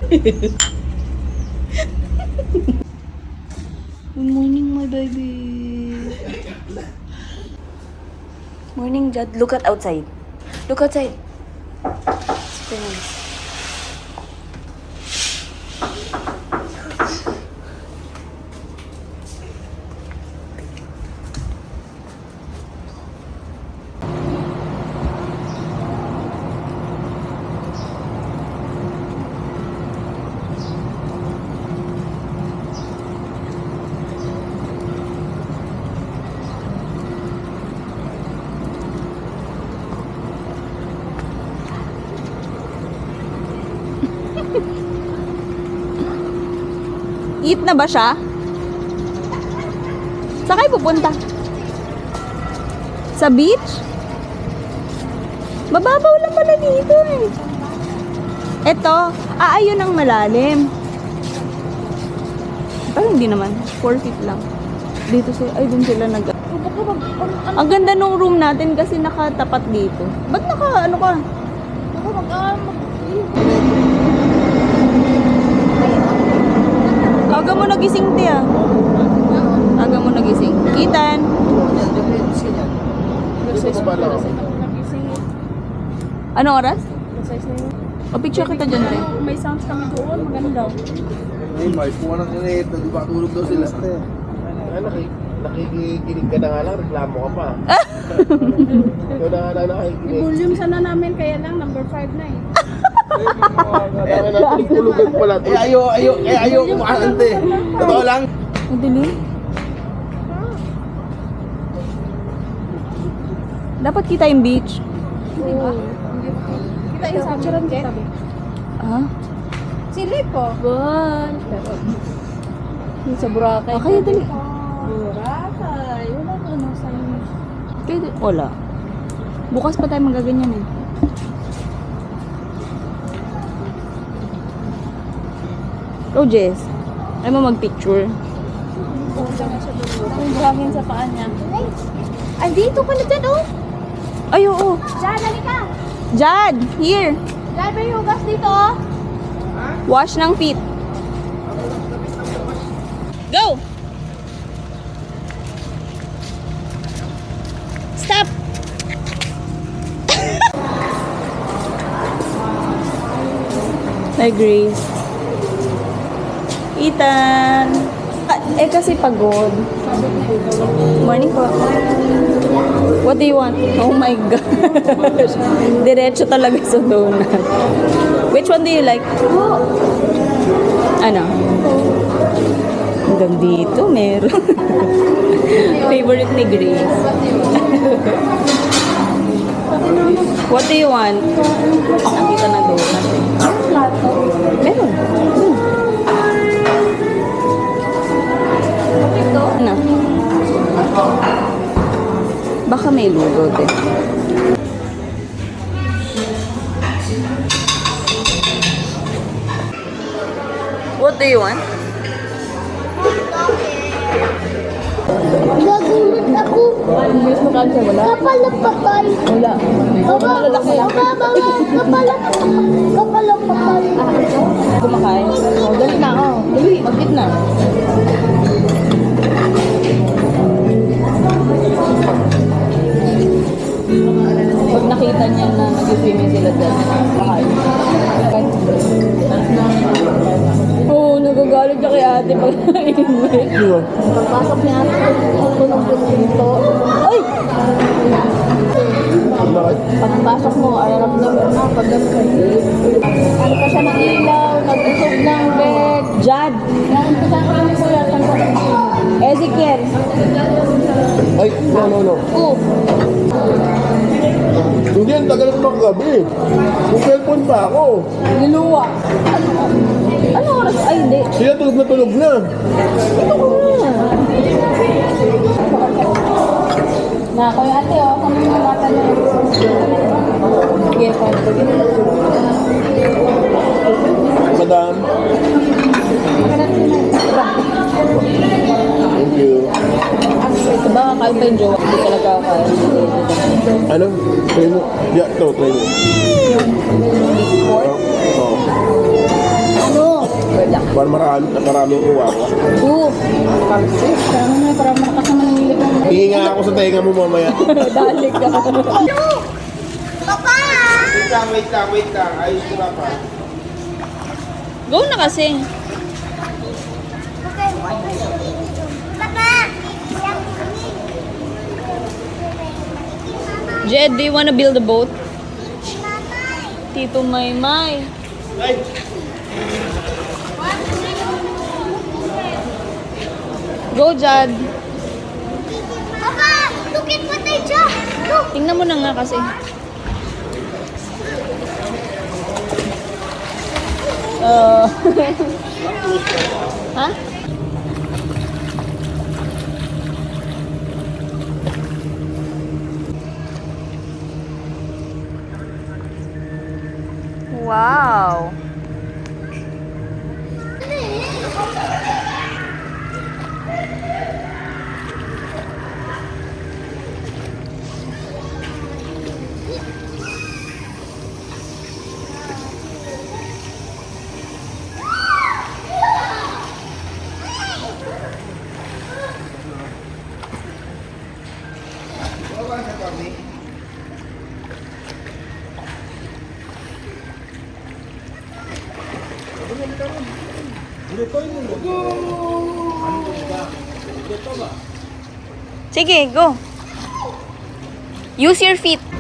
Good morning, my baby. Morning, Jad. Look at outside. Look outside. Super nice. Eat na ba siya? Saan kayo pupunta? Sa beach? Mababaw lang pala dito eh. Eto, ayun ang malalim. Pero hindi naman, 4 feet lang. Dito sila, ay dun sila nag... Ang ganda nung room natin kasi nakatapat dito. Ba't ano ka? Aga mo nagising, Tia. Aga mo nagising. Kitan. Anong oras? O, picture kita dyan, Tia. May sounds kami doon, maganda. Ay, Mars, kung anong init, nagpapatulog daw sila. Nakikinig ka na nga lang, reklamo ka pa. Ikaw na nga nakikinig. I-volume sana namin, kaya lang, number 5 na eh. Tulugan pala. Ayaw kumakante. Totoo lang. Madali. Dapat kita yung beach. Diba? Kita yung sachuran kita. Ah? Silip po. Bon. Yung sa Boracay. Kaya dali. Boracay. Wala ko ano sa inyo. Kaya wala. Bukas pa tayo magaganyan eh. Oh, Jess. Ay mo mag-picture. Ang buhangin sa paa niya. Ay, dito pala dyan, oh. Ay, oo. Diyan, halika. Jad, here. Diyan ba yung hugas dito, oh? Wash ng feet. Go! Stop! Hi, Grace. Ethan! Kasi pagod. Morning po. What do you want? Oh my gosh. Diretso talaga sa donut. Which one do you like? Ano? Hanggang dito, meron. Favorite ni Grace. What do you want? Nakita na donut eh. Meron. Ano? Baka may lugaw din. What do you want? Nagulat ako. Kapal na patay. Wala. Kapal na patay. Kumakain? Oh, dali na ako. Dali, mag-eat na. Pag nakita niya na nag-swimming sila dyan, kakain. Oo, nagagalit siya kay ate pag naiingwit. Pagpasok niya ako ng dito. Ay! Pagpasok mo, alam naman na pag ano pa siya ng ilaw, nag-usog ng bed. Jad! Yan, kasama ko ng kuya. Ezekiel! Ay, no. Oh, Hindi, ang tagal ko gabi. Kung cellphone pa ako. Niluwa! Ano oras? Ay, hindi. Sila tulog na tulog na. Ito ko na. na kuya ate oh, kami yung mata na. Sige, pwede. Madam. Thank you. Ito ba, kakain pa yung jowa? Hindi talaga ako kaya. Ano? Try mo. Yeah, ito, try mo. Pork? Oo. Ano? Para maraming kuha ko. Oo. Kalsik. Parang na, parang malakas naman ang hilig ng Hingi nga ako sa tenga mo mamaya. dali ka. Wait lang. Ayos ko na pa. Go na kasi. Jed, do you wanna build a boat? Tito Maymay. Ay! Go, Jad. Papa, look at what I dropped. Look. Tingnan mo na nga kasi. Ha? Wow. Sige, go. Use your feet.